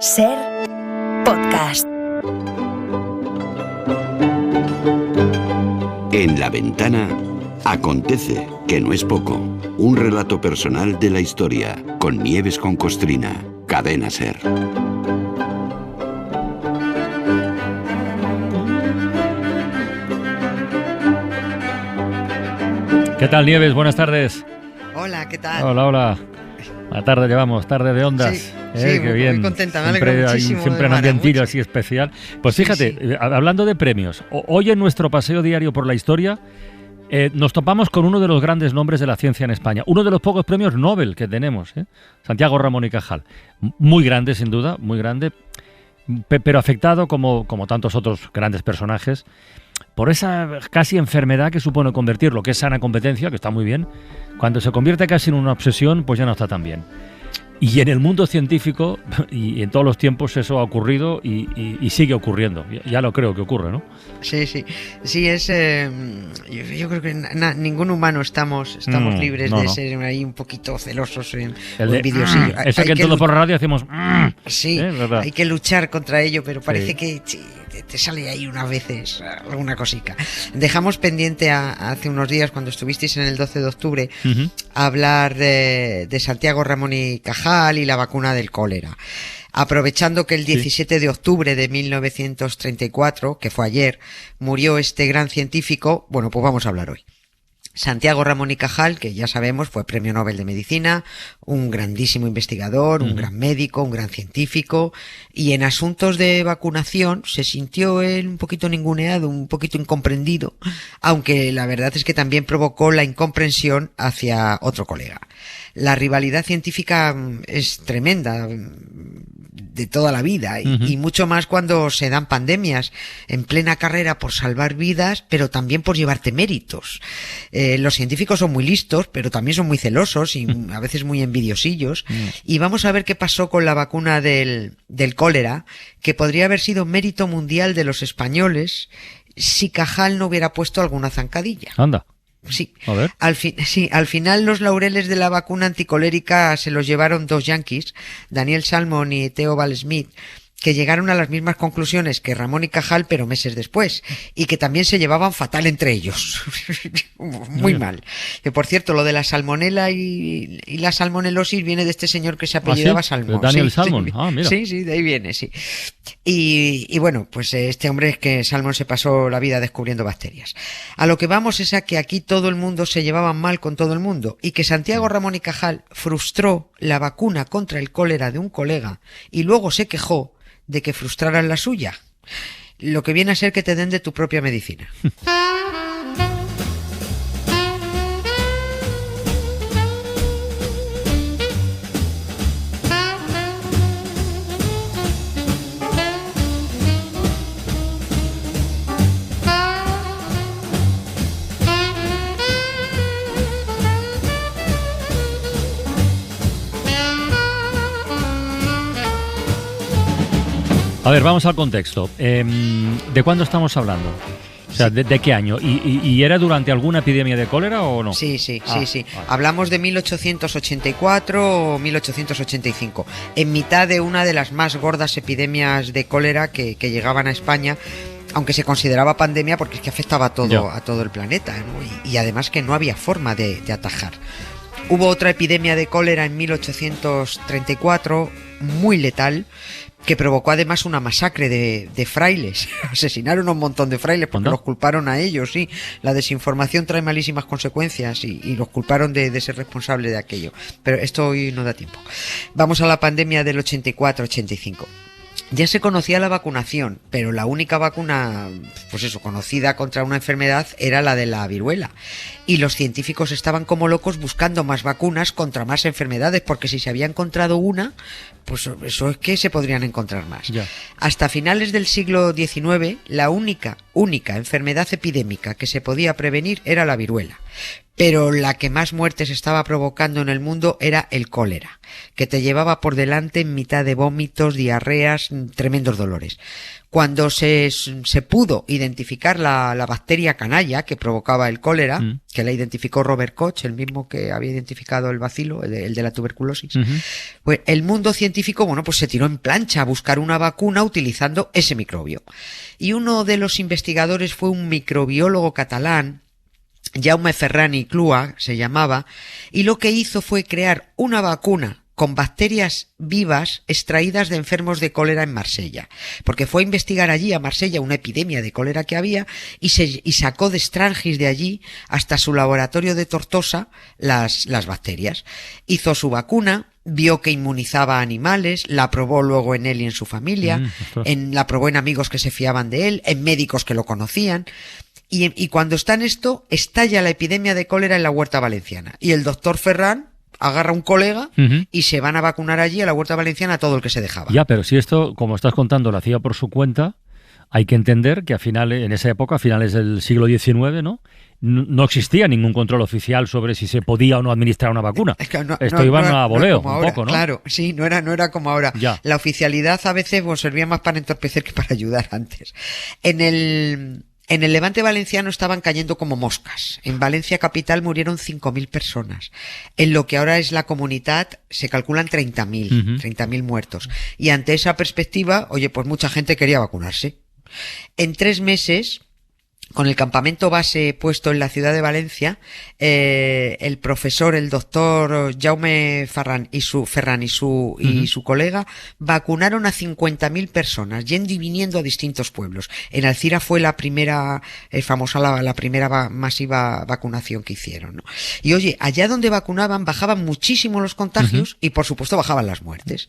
Ser podcast. En La Ventana acontece, que no es poco, un relato personal de la historia, con Nieves con Costrina, Cadena Ser. ¿Qué tal, Nieves? Buenas tardes. Hola, ¿qué tal? Hola. La tarde llevamos, tarde de ondas. Sí, Qué bien. muy contenta, me alegro muchísimo. Siempre un ambientillo así especial. Pues fíjate, sí. Hablando de premios, hoy en nuestro paseo diario por la historia nos topamos con uno de los grandes nombres de la ciencia en España, uno de los pocos premios Nobel que tenemos, Santiago Ramón y Cajal. Muy grande, sin duda, muy grande, pero afectado, como tantos otros grandes personajes, por esa casi enfermedad que supone convertir lo que es sana competencia, que está muy bien, cuando se convierte casi en una obsesión, pues ya no está tan bien. Y en el mundo científico y en todos los tiempos eso ha ocurrido y sigue ocurriendo. Ya lo creo que ocurre, ¿no? Sí, es... yo creo que ningún humano estamos libres de ser ahí un poquito celosos o envidiosillos. Eso que en todo por radio hacemos... Sí, hay que luchar contra ello, pero parece que te sale ahí unas veces alguna cosica. Dejamos pendiente hace unos días, cuando estuvisteis en el 12 de octubre, hablar de Santiago Ramón y Cajal y la vacuna del cólera. Aprovechando que el 17 de octubre de 1934, que fue ayer, murió este gran científico, bueno, pues vamos a hablar hoy. Santiago Ramón y Cajal, que ya sabemos fue Premio Nobel de Medicina, un grandísimo investigador, un gran médico, un gran científico, y en asuntos de vacunación se sintió él un poquito ninguneado, un poquito incomprendido, aunque la verdad es que también provocó la incomprensión hacia otro colega. La rivalidad científica es tremenda, de toda la vida, y mucho más cuando se dan pandemias en plena carrera por salvar vidas, pero también por llevarte méritos. Los científicos son muy listos, pero también son muy celosos y a veces muy envidiosillos. Y vamos a ver qué pasó con la vacuna del cólera, que podría haber sido mérito mundial de los españoles si Cajal no hubiera puesto alguna zancadilla. Anda. Sí. A ver. Al final los laureles de la vacuna anticolérica se los llevaron dos yanquis, Daniel Salmon y Theo Val-Smith, que llegaron a las mismas conclusiones que Ramón y Cajal, pero meses después, y que también se llevaban fatal entre ellos. Muy mal. Que por cierto, lo de la salmonela y la salmonelosis viene de este señor que se apellidaba Salmon. Daniel Salmon. Mira. Sí, de ahí viene, sí. Y bueno, pues este hombre es que Salmon se pasó la vida descubriendo bacterias. A lo que vamos es a que aquí todo el mundo se llevaba mal con todo el mundo, y que Santiago Ramón y Cajal frustró la vacuna contra el cólera de un colega y luego se quejó de que frustraran la suya, lo que viene a ser que te den de tu propia medicina. A ver, vamos al contexto. ¿De cuándo estamos hablando? O sea, ¿de qué año? ¿Y era durante alguna epidemia de cólera o no? Sí. Vale. Hablamos de 1884 o 1885, en mitad de una de las más gordas epidemias de cólera que llegaban a España, aunque se consideraba pandemia porque es que afectaba a todo el planeta, ¿no? Y además que no había forma de atajar. Hubo otra epidemia de cólera en 1834, muy letal, que provocó además una masacre de frailes. Asesinaron a un montón de frailes porque los culparon a ellos, sí. La desinformación trae malísimas consecuencias y los culparon de ser responsable de aquello. Pero esto hoy no da tiempo. Vamos a la pandemia del 84-85. Ya se conocía la vacunación, pero la única vacuna, pues eso, conocida contra una enfermedad era la de la viruela. Y los científicos estaban como locos buscando más vacunas contra más enfermedades, porque si se había encontrado una, pues eso es que se podrían encontrar más. Ya. Hasta finales del siglo XIX, la única enfermedad epidémica que se podía prevenir era la viruela. pero la que más muertes estaba provocando en el mundo era el cólera, que te llevaba por delante en mitad de vómitos, diarreas, tremendos dolores. Cuando se pudo identificar la bacteria canalla que provocaba el cólera, que la identificó Robert Koch, el mismo que había identificado el bacilo, el de la tuberculosis, pues el mundo científico, pues se tiró en plancha a buscar una vacuna utilizando ese microbio. Y uno de los investigadores fue un microbiólogo catalán, Jaume Ferran i Clua se llamaba, y lo que hizo fue crear una vacuna con bacterias vivas extraídas de enfermos de cólera en Marsella, porque fue a investigar allí a Marsella una epidemia de cólera que había y sacó de Strangis de allí hasta su laboratorio de Tortosa las bacterias. Hizo su vacuna, vio que inmunizaba a animales, la probó luego en él y en su familia, la probó en amigos que se fiaban de él, en médicos que lo conocían. Y cuando está en esto, estalla la epidemia de cólera en la Huerta Valenciana. Y el doctor Ferran agarra a un colega y se van a vacunar allí a la Huerta Valenciana a todo el que se dejaba. Ya, pero si esto, como estás contando, lo hacía por su cuenta, hay que entender que en esa época, a finales del siglo XIX, no existía ningún control oficial sobre si se podía o no administrar una vacuna. Es que esto iba a voleo, un poco, ¿no? Claro, sí, no era como ahora. Ya. La oficialidad a veces servía más para entorpecer que para ayudar antes. En el Levante valenciano estaban cayendo como moscas. En Valencia capital murieron 5.000 personas. En lo que ahora es la Comunitat se calculan 30.000 muertos. Y ante esa perspectiva, pues mucha gente quería vacunarse. En 3 meses, con el campamento base puesto en la ciudad de Valencia, el profesor, el doctor Jaume Ferran y su colega vacunaron a 50.000 personas, yendo y viniendo a distintos pueblos. En Alcira fue la primera la primera masiva vacunación que hicieron, ¿no? Y allá donde vacunaban bajaban muchísimo los contagios y por supuesto bajaban las muertes.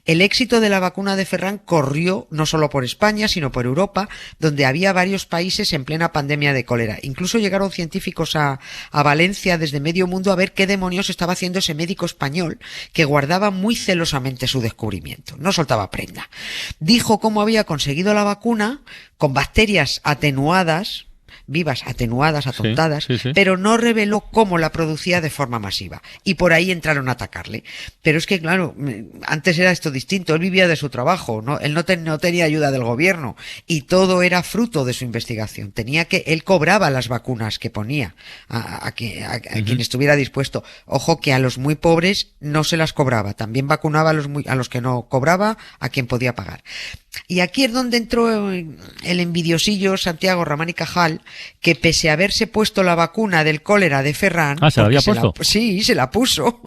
El éxito de la vacuna de Ferran corrió no solo por España, sino por Europa, donde había varios países en plena pandemia de cólera. Incluso llegaron científicos a Valencia desde medio mundo a ver qué demonios estaba haciendo ese médico español que guardaba muy celosamente su descubrimiento. No soltaba prenda. Dijo cómo había conseguido la vacuna con bacterias atenuadas, vivas, atenuadas, atontadas, sí. Pero no reveló cómo la producía de forma masiva. Y por ahí entraron a atacarle. Pero es que, claro, antes era esto distinto. Él vivía de su trabajo, ¿no? Él no tenía ayuda del gobierno. Y todo era fruto de su investigación. Él cobraba las vacunas que ponía a quien estuviera dispuesto. Ojo que a los muy pobres no se las cobraba. También vacunaba a los que no cobraba, a quien podía pagar. Y aquí es donde entró el envidiosillo Santiago Ramón y Cajal, que pese a haberse puesto la vacuna del cólera de Ferran... ¿Se la había puesto? Sí, se la puso.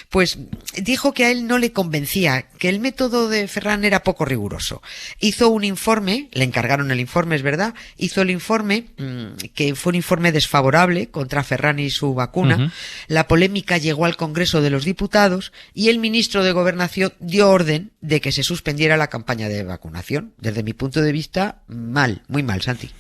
Pues dijo que a él no le convencía, que el método de Ferran era poco riguroso. Hizo un informe, le encargaron el informe, es verdad, hizo el informe, que fue un informe desfavorable contra Ferran y su vacuna. La polémica llegó al Congreso de los Diputados y el ministro de Gobernación dio orden de que se suspendiera la campaña de vacunación. Desde mi punto de vista, mal, muy mal, Santi.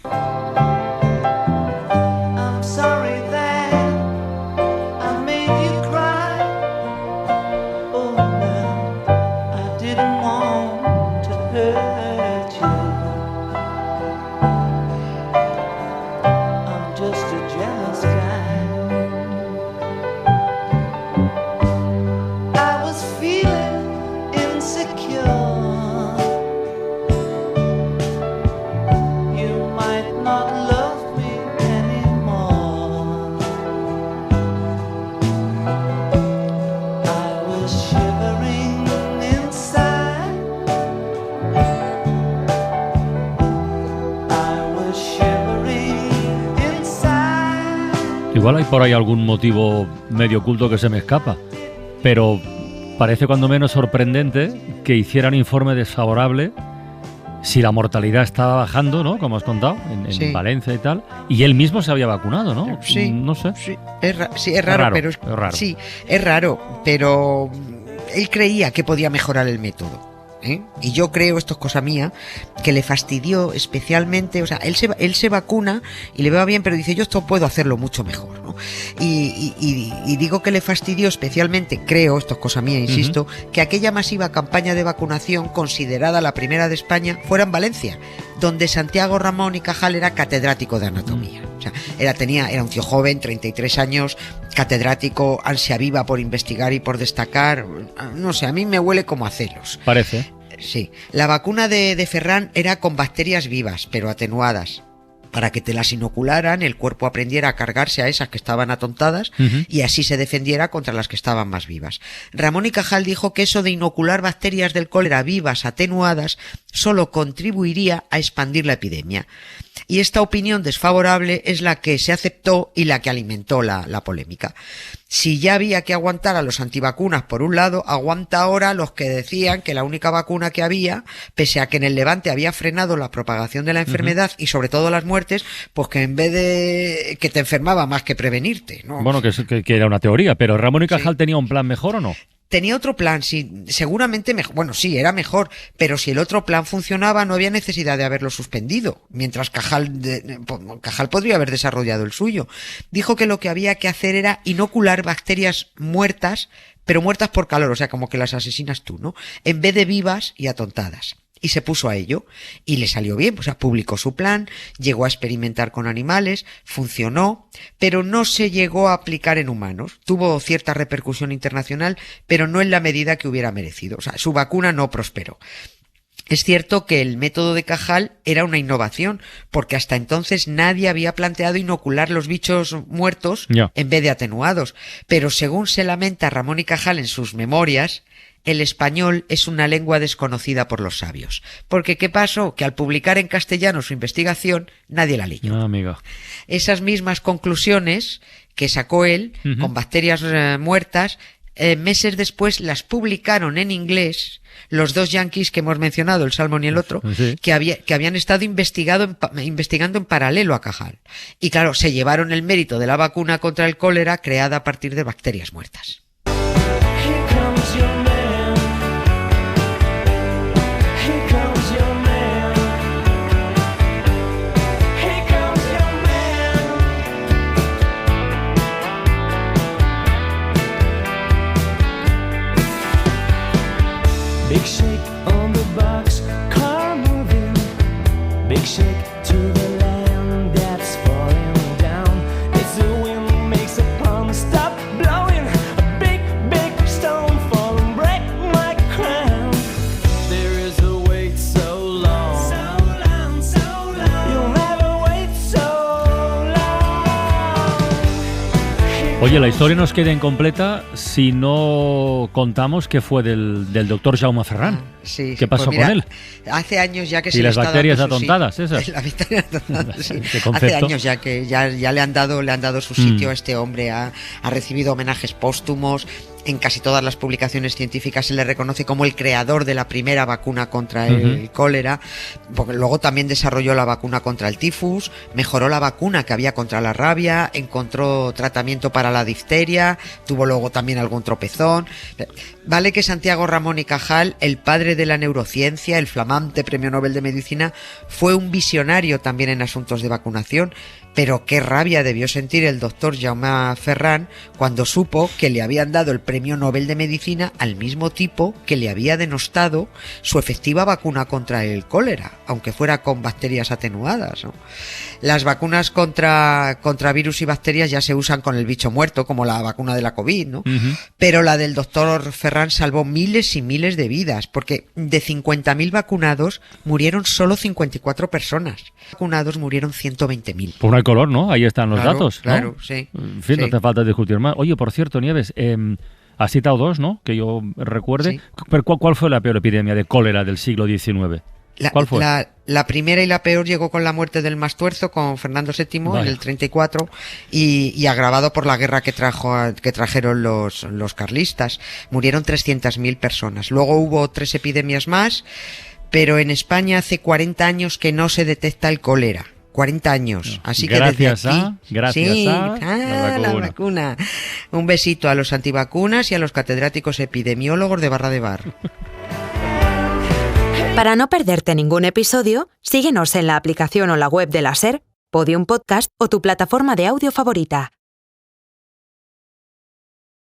Igual hay por ahí algún motivo medio oculto que se me escapa, pero parece cuando menos sorprendente que hicieran informe desfavorable si la mortalidad estaba bajando, ¿no? Como has contado, en Valencia y tal, y él mismo se había vacunado, ¿no? Sí, no sé. Sí, es raro, pero es raro. Sí, es raro, pero él creía que podía mejorar el método. Y yo creo, esto es cosa mía, que le fastidió especialmente, él se vacuna y le va bien, pero dice, yo esto puedo hacerlo mucho mejor, ¿no? Y digo que le fastidió especialmente, creo, esto es cosa mía, insisto, que aquella masiva campaña de vacunación, considerada la primera de España, fuera en Valencia, donde Santiago Ramón y Cajal era catedrático de anatomía. O sea, era un tío joven, 33 años, catedrático, ansia viva por investigar y por destacar. No sé, a mí me huele como a celos. Parece. Sí. La vacuna de Ferran era con bacterias vivas, pero atenuadas. Para que te las inocularan, el cuerpo aprendiera a cargarse a esas que estaban atontadas y así se defendiera contra las que estaban más vivas. Ramón y Cajal dijo que eso de inocular bacterias del cólera vivas, atenuadas, solo contribuiría a expandir la epidemia. Y esta opinión desfavorable es la que se aceptó y la que alimentó la polémica. Si ya había que aguantar a los antivacunas por un lado, aguanta ahora los que decían que la única vacuna que había, pese a que en el Levante había frenado la propagación de la enfermedad y sobre todo las muertes, pues que en vez de que te enfermaba más que prevenirte, ¿no? Bueno, que era una teoría, pero ¿Ramón y Cajal tenía un plan mejor o no? Tenía otro plan, sí, seguramente mejor. Bueno, sí, era mejor, pero si el otro plan funcionaba no había necesidad de haberlo suspendido, mientras Cajal podría haber desarrollado el suyo. Dijo que lo que había que hacer era inocular bacterias muertas, pero muertas por calor, o sea, como que las asesinas tú, ¿no? En vez de vivas y atontadas. Y se puso a ello, y le salió bien, o sea, publicó su plan, llegó a experimentar con animales, funcionó, pero no se llegó a aplicar en humanos. Tuvo cierta repercusión internacional, pero no en la medida que hubiera merecido. O sea, su vacuna no prosperó. Es cierto que el método de Cajal era una innovación, porque hasta entonces nadie había planteado inocular los bichos muertos en vez de atenuados. Pero según se lamenta Ramón y Cajal en sus memorias, el español es una lengua desconocida por los sabios. Porque ¿qué pasó? Que al publicar en castellano su investigación, nadie la leyó. No, amigo. Esas mismas conclusiones que sacó él, con bacterias muertas, meses después las publicaron en inglés los dos yanquis que hemos mencionado, el Salmon y el otro, que habían estado investigando en paralelo a Cajal. Y claro, se llevaron el mérito de la vacuna contra el cólera creada a partir de bacterias muertas. Big shake on the box, car moving. Big shake to the land that's falling down. It's the wind makes the palm stop blowing. A big, big stone fall and break my crown. There is a wait so long. So long, so long. You'll never wait so long. Oye, la historia nos queda incompleta si no contamos qué fue del doctor Jaume Ferran. Sí, ¿Qué pasó pues mira, con él? Hace años ya que se y le las está bacterias dando atontadas, esas. Las bacterias atontadas, sí. Concepto. Hace años ya que ya le han dado su sitio a este hombre, ha recibido homenajes póstumos. En casi todas las publicaciones científicas se le reconoce como el creador de la primera vacuna contra el cólera, porque luego también desarrolló la vacuna contra el tifus, mejoró la vacuna que había contra la rabia, encontró tratamiento para la difteria, tuvo luego también algún tropezón. Vale que Santiago Ramón y Cajal, el padre de la neurociencia, el flamante Premio Nobel de Medicina, fue un visionario también en asuntos de vacunación, pero qué rabia debió sentir el doctor Jaume Ferran cuando supo que le habían dado el Premio Nobel de Medicina al mismo tipo que le había denostado su efectiva vacuna contra el cólera, aunque fuera con bacterias atenuadas, ¿no? Las vacunas contra virus y bacterias ya se usan con el bicho muerto, como la vacuna de la COVID, ¿no? Pero la del doctor Ferran salvó miles y miles de vidas, porque de 50.000 vacunados murieron solo 54 personas. Vacunados murieron 120.000. Por no hay color, ¿no? Ahí están los datos, ¿no? Claro, sí. En fin, sí. no te falta discutir más. Oye, por cierto, Nieves, has citado dos, ¿no? Que yo recuerde. Sí. Pero ¿cuál fue la peor epidemia de cólera del siglo XIX? ¿Cuál fue? La primera y la peor llegó con la muerte del Mastuerzo, con Fernando VII, en el 34, y agravado por la guerra que trajeron los carlistas. Murieron 300.000 personas. Luego hubo 3 epidemias más, pero en España hace 40 años que no se detecta el cólera. 40 años. Así que gracias desde aquí, gracias a la vacuna. Un besito a los antivacunas y a los catedráticos epidemiólogos de Barra de Bar. Para no perderte ningún episodio, síguenos en la aplicación o la web de la SER, Podium Podcast o tu plataforma de audio favorita.